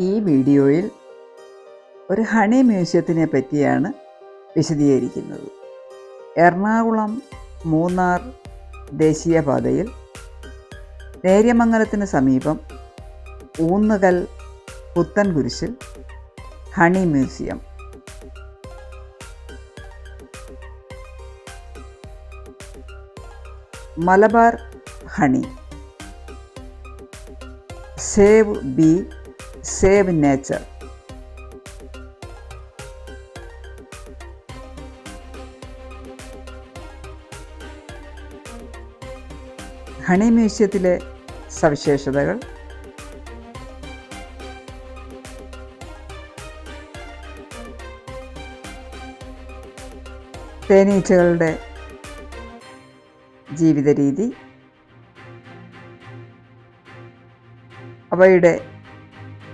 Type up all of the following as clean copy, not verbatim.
ഈ വീഡിയോയിൽ ഒരു ഹണി മ്യൂസിയത്തിനെ പറ്റിയാണ് വിശദീകരിക്കുന്നത്. എറണാകുളം മൂന്നാർ ദേശീയപാതയിൽ നേര്യമംഗലത്തിന് സമീപം ഊന്നുകൽ പുത്തൻകുരിശിൽ honey museum. Malabar honey, save bee save nature. Honey മ്യൂസിയത്തിലെ സവിശേഷതകൾ: തേനീച്ചകളുടെ ജീവിത രീതി, അവയുടെ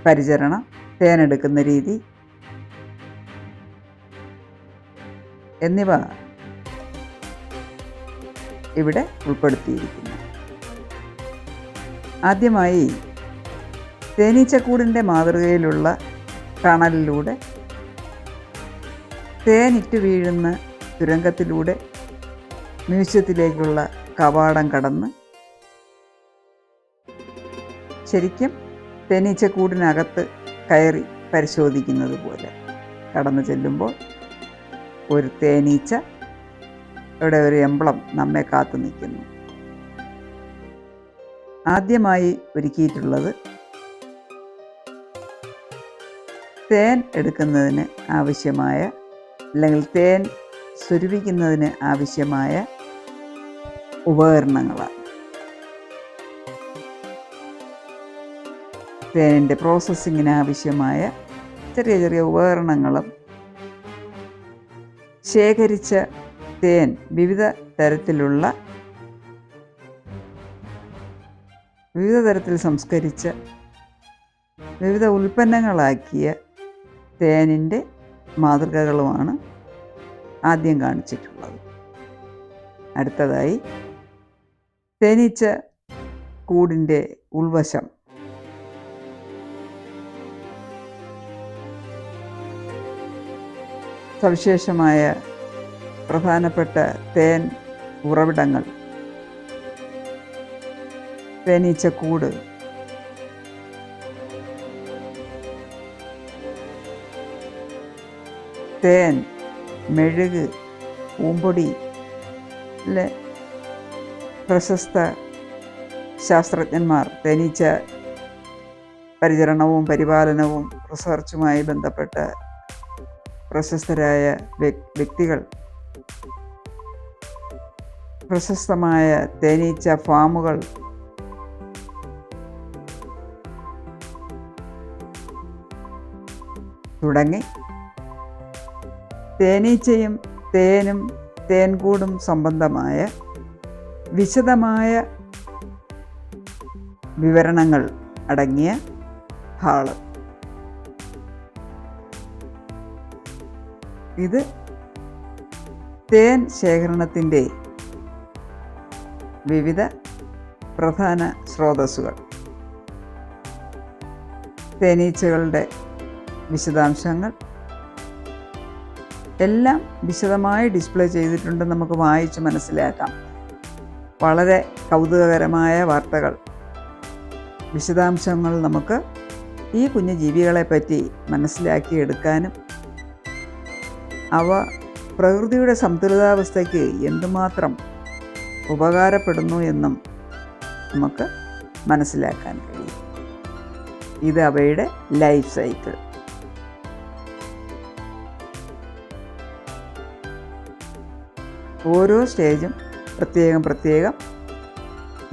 പരിചരണം, തേനെടുക്കുന്ന രീതി എന്നിവ ഇവിടെ ഉൾപ്പെടുത്തിയിരിക്കുന്നു. ആദ്യമായി തേനീച്ചക്കൂടിൻ്റെ മാതൃകയിലുള്ള ടണലിലൂടെ തേനിറ്റ് വീഴുന്ന തുരങ്കത്തിലൂടെ മ്യൂസിയത്തിലേക്കുള്ള കവാടം കടന്ന് ശരിക്കും തേനീച്ചക്കൂടിനകത്ത് കയറി പരിശോധിക്കുന്നത് പോലെ കടന്നു ചെല്ലുമ്പോൾ ഒരു തേനീച്ച ഇവിടെ ഒരു എംബ്ലം നമ്മെ കാത്തു നിൽക്കുന്നു. ആദ്യമായി ഒരുക്കിയിട്ടുള്ളത് തേൻ എടുക്കുന്നതിന് ആവശ്യമായ, അല്ലെങ്കിൽ തേൻ സ്വരൂപിക്കുന്നതിന് ആവശ്യമായ ഉപകരണങ്ങളാണ്. തേനിൻ്റെ പ്രോസസ്സിങ്ങിന് ആവശ്യമായ ചെറിയ ചെറിയ ഉപകരണങ്ങളും ശേഖരിച്ച തേൻ വിവിധ തരത്തിൽ സംസ്കരിച്ച വിവിധ ഉൽപ്പന്നങ്ങളാക്കിയ തേനിൻ്റെ മാതൃകകളുമാണ് ആദ്യം കാണിച്ചിട്ടുള്ളത്. അടുത്തതായി തേനീച്ച കൂടിൻ്റെ ഉൾവശം. സവിശേഷമായ പ്രധാനപ്പെട്ട തേൻ ഉറവിടങ്ങൾ, തേനീച്ചക്കൂട്, തേൻ, മെഴുക്, പൂമ്പൊടി, പ്രശസ്ത ശാസ്ത്രജ്ഞന്മാർ, തേനീച്ച പരിചരണവും പരിപാലനവും റിസർച്ചുമായി ബന്ധപ്പെട്ട പ്രശസ്തരായ വ്യക്തികൾ, പ്രശസ്തമായ തേനീച്ച ഫാമുകൾ, തുടങ്ങി തേനീച്ചയും തേനും തേൻകൂടും സംബന്ധമായ വിശദമായ വിവരണങ്ങൾ അടങ്ങിയ ഹാള്. ഇത് തേൻ ശേഖരണത്തിൻ്റെ വിവിധ പ്രധാന സ്രോതസ്സുകൾ, തേനീച്ചകളുടെ വിശദാംശങ്ങൾ എല്ലാം വിശദമായി ഡിസ്പ്ലേ ചെയ്തിട്ടുണ്ട്. നമുക്ക് വായിച്ച് മനസ്സിലാക്കാം. വളരെ കൗതുകകരമായ വാർത്തകൾ, വിശദാംശങ്ങൾ നമുക്ക് ഈ കുഞ്ഞു ജീവികളെപ്പറ്റി മനസ്സിലാക്കിയെടുക്കാനും അവ പ്രകൃതിയുടെ സന്തുലിതാവസ്ഥയ്ക്ക് എന്തുമാത്രം ഉപകാരപ്പെടുന്നു എന്നും നമുക്ക് മനസ്സിലാക്കാൻ കഴിയും. ഇത് അവയുടെ ലൈഫ് സൈക്കിൾ. ഓരോ സ്റ്റേജും പ്രത്യേകം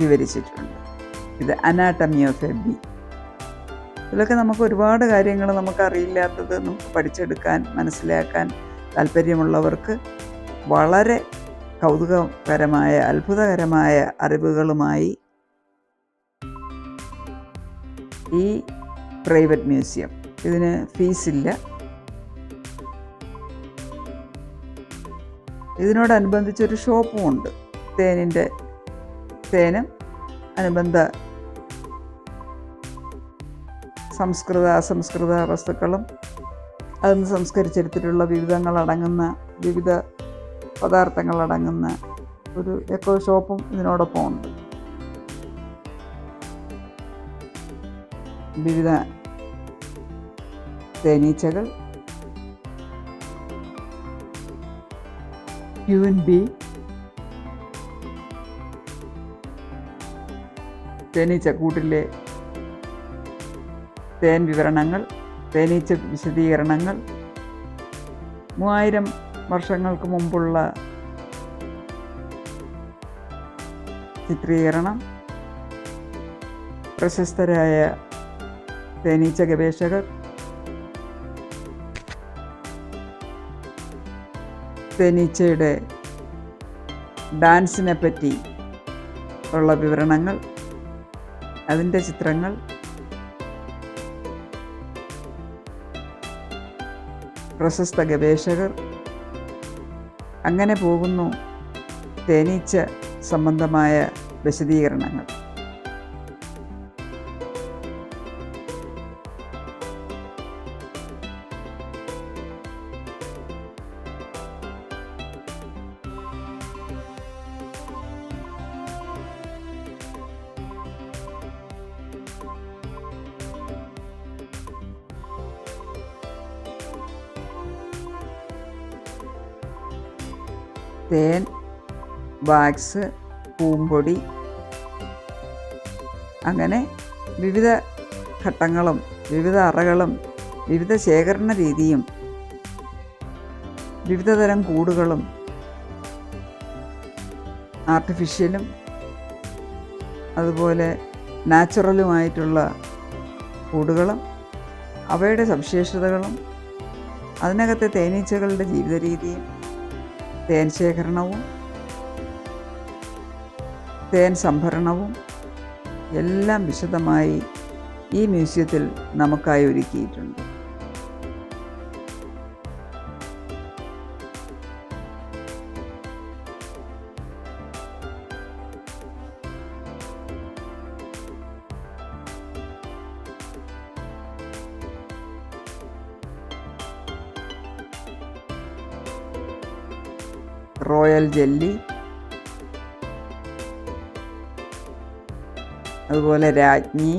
വിവരിച്ചിട്ടുണ്ട്. ഇത് അനാട്ടമി ഓഫ് എ ബി. ഇതിലൊക്കെ നമുക്ക് ഒരുപാട് കാര്യങ്ങൾ നമുക്കറിയില്ലാത്തത് നമുക്ക് പഠിച്ചെടുക്കാൻ, മനസ്സിലാക്കാൻ താല്പര്യമുള്ളവർക്ക് വളരെ കൗതുകകരമായ, അത്ഭുതകരമായ അറിവുകളുമായി ഈ പ്രൈവറ്റ് മ്യൂസിയം. ഇതിന് ഫീസില്ല. ഇതിനോടനുബന്ധിച്ചൊരു ഷോപ്പും ഉണ്ട്. തേനും അനുബന്ധ സംസ്കൃത അസംസ്കൃത വസ്തുക്കളും അതിന് സംസ്കരിച്ചെടുത്തിട്ടുള്ള വിവിധ പദാർത്ഥങ്ങളടങ്ങുന്ന ഒരു എക്കോ ഷോപ്പും ഇതിനോടൊപ്പം ഉണ്ട്. വിവിധ തേനീച്ചകൾ, Q&B, തേനീച്ചക്കൂട്ടിലെ തേൻ വിവരണങ്ങൾ, തേനീച്ച വിശദീകരണങ്ങൾ, 3000 വർഷങ്ങൾക്ക് മുമ്പുള്ള ചിത്രീകരണം, പ്രശസ്തരായ തേനീച്ച ഗവേഷകർ, തേനീച്ചയുടെ ഡാൻസിനെ പറ്റി ഉള്ള വിവരണങ്ങൾ, അതിൻ്റെ ചിത്രങ്ങൾ, പ്രശസ്ത ഗവേഷകർ, അങ്ങനെ പോകുന്നു തേനീച്ച സംബന്ധമായ വിശദീകരണങ്ങൾ. തേൻ, വാക്സ്, പൂമ്പൊടി, അങ്ങനെ വിവിധ ഘട്ടങ്ങളും വിവിധ അറകളും വിവിധ ശേഖരണ രീതിയും വിവിധതരം കൂടുകളും ആർട്ടിഫിഷ്യലും അതുപോലെ നാച്ചുറലുമായിട്ടുള്ള കൂടുകളും അവയുടെ സവിശേഷതകളും അതിനകത്തെ തേനീച്ചകളുടെ ജീവിത രീതിയും തേൻ ശേഖരണവും തേൻ സംഭരണവും എല്ലാം വിശദമായി ഈ മ്യൂസിയത്തിൽ നമുക്കായി ഒരുക്കിയിട്ടുണ്ട്. റോയൽ ജെല്ലി, അതുപോലെ രാജ്ഞി,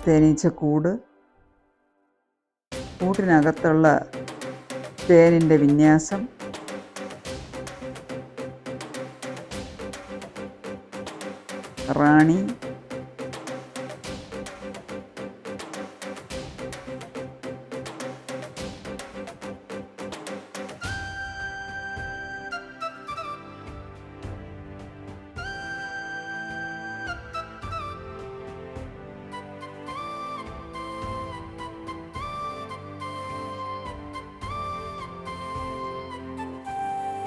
തേനീച്ചക്കൂട്, കൂട്ടിനകത്തുള്ള തേനിൻ്റെ വിന്യാസം, റാണി,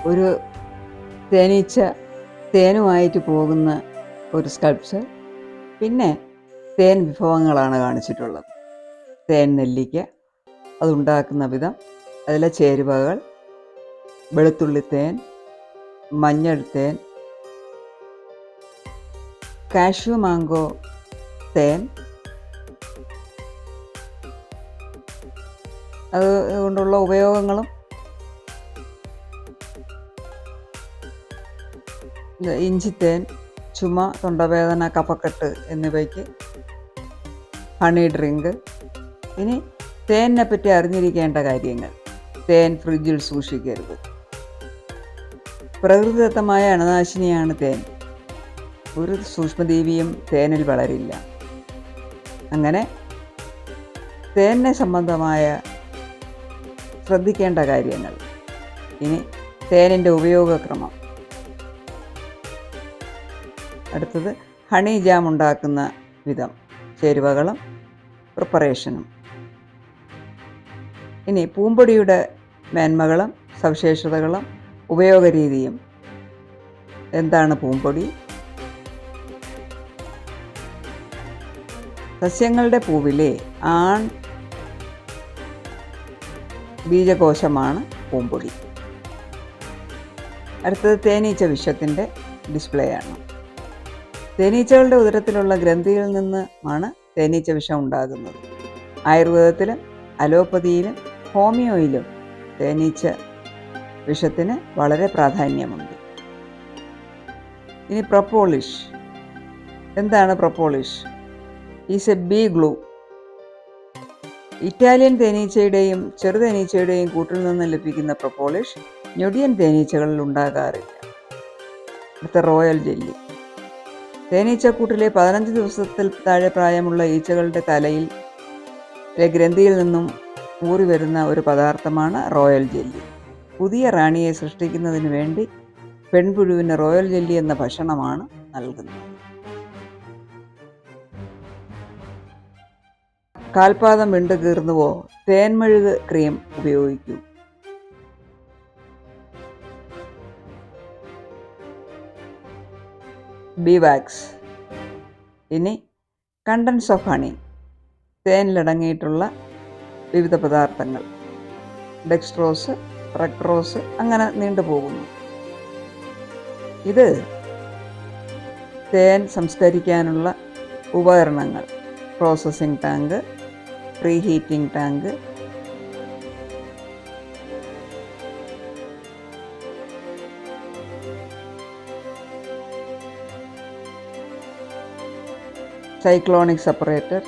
ഒരു തേനീച്ച തേനുമായിട്ട് പോകുന്ന ഒരു സ്കൾപ്ചർ. പിന്നെ തേൻ വിഭവങ്ങളാണ് കാണിച്ചിട്ടുള്ളത്. തേൻ നെല്ലിക്ക, അതുണ്ടാക്കുന്ന വിധം, അതിലെ ചേരുവകൾ, വെളുത്തുള്ളി തേൻ, മഞ്ഞൾ തേൻ, കാഷ്യൂ മാംഗോ തേൻ, അതുകൊണ്ടുള്ള ഉപയോഗങ്ങളും, ഇഞ്ചിത്തേൻ ചുമ, തൊണ്ടവേദന, കഫക്കെട്ട് എന്നിവയ്ക്ക്, ഹണി ഡ്രിങ്ക്. ഇനി തേനിനെ പറ്റി അറിഞ്ഞിരിക്കേണ്ട കാര്യങ്ങൾ. തേൻ ഫ്രിഡ്ജിൽ സൂക്ഷിക്കരുത്. പ്രകൃതിദത്തമായ അണുനാശിനിയാണ് തേൻ. ഒരു സൂക്ഷ്മജീവിയും തേനിൽ വളരില്ല. അങ്ങനെ തേനിനെ സംബന്ധമായ ശ്രദ്ധിക്കേണ്ട കാര്യങ്ങൾ. ഇനി തേനിൻ്റെ ഉപയോഗക്രമം. അടുത്തത് ഹണി ജാം ഉണ്ടാക്കുന്ന വിധം, ചേരുവകളും പ്രിപ്പറേഷനും. ഇനി പൂമ്പൊടിയുടെ മേന്മകളും സവിശേഷതകളും ഉപയോഗരീതിയും. എന്താണ് പൂമ്പൊടി? സസ്യങ്ങളുടെ പൂവിലെ ആൺ ബീജകോശമാണ് പൂമ്പൊടി. അടുത്തത് തേനീച്ച വിഷത്തിൻ്റെ ഡിസ്പ്ലേ ആണ്. തേനീച്ചകളുടെ ഉദരത്തിലുള്ള ഗ്രന്ഥിയിൽ നിന്നുമാണ് തേനീച്ച വിഷം ഉണ്ടാകുന്നത്. ആയുർവേദത്തിലും അലോപ്പതിയിലും ഹോമിയോയിലും തേനീച്ച വിഷത്തിന് വളരെ പ്രാധാന്യമുണ്ട്. ഇനി പ്രൊപ്പോളിഷ്. എന്താണ് propolis? Is a bee glue. Italian തേനീച്ചയുടെയും ചെറുതേനീച്ചയുടെയും കൂട്ടിൽ നിന്ന് ലഭിക്കുന്ന പ്രൊപ്പോളിഷ് ഞൊടിയൻ തേനീച്ചകളിൽ ഉണ്ടാകാറില്ല. അടുത്ത റോയൽ ജെല്ലി. തേനീച്ചക്കൂട്ടിലെ 15 ദിവസത്തിൽ താഴെ പ്രായമുള്ള ഈച്ചകളുടെ തലയിൽ ഗ്രന്ഥിയിൽ നിന്നും ഊറി വരുന്ന ഒരു പദാർത്ഥമാണ് റോയൽ ജെല്ലി. പുതിയ റാണിയെ സൃഷ്ടിക്കുന്നതിന് വേണ്ടി പെൺപുഴുവിന് റോയൽ ജെല്ലി എന്ന ഭക്ഷണമാണ് നൽകുന്നത്. കാൽപാദം വിണ്ടു കീർന്നുവോ തേൻമെഴുക് ക്രീം ഉപയോഗിക്കൂ. Bee wax. ഇനി കണ്ടൻസ് ഓഫ് ഹണി. തേനിലടങ്ങിയിട്ടുള്ള വിവിധ പദാർത്ഥങ്ങൾ, ഡെക്സ്ട്രോസ്, ഫ്രക്ട്രോസ്, അങ്ങനെ നീണ്ടുപോകുന്നു. ഇത് തേൻ സംസ്കരിക്കാനുള്ള ഉപകരണങ്ങൾ, processing tank, pre heating tank, cyclonic separator,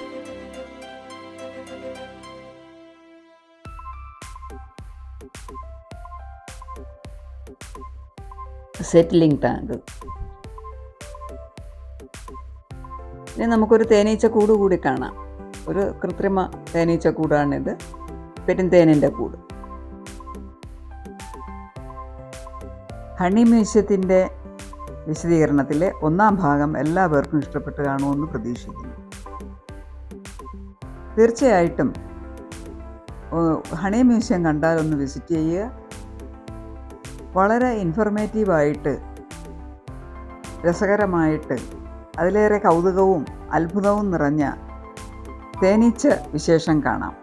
settling tank. ഇനി നമുക്കൊരു തേനീച്ചക്കൂട് കൂടി കാണാം. ഒരു കൃത്രിമ തേനീച്ചക്കൂടാണിത്, പെരുന്തേനിൻ്റെ കൂട്. ഹണി മ്യൂസിയത്തിൻ്റെ വിശദീകരണത്തിലെ 1-ാം ഭാഗം എല്ലാവർക്കും ഇഷ്ടപ്പെട്ട് കാണുമെന്ന് പ്രതീക്ഷിക്കുന്നു. തീർച്ചയായിട്ടും ഹണി മ്യൂസിയം കണ്ടാൽ ഒന്ന് വിസിറ്റ് ചെയ്യുക. വളരെ ഇൻഫർമേറ്റീവായിട്ട്, രസകരമായിട്ട്, അതിലേറെ കൗതുകവും അത്ഭുതവും നിറഞ്ഞ തേനീച്ച വിശേഷം കാണാം.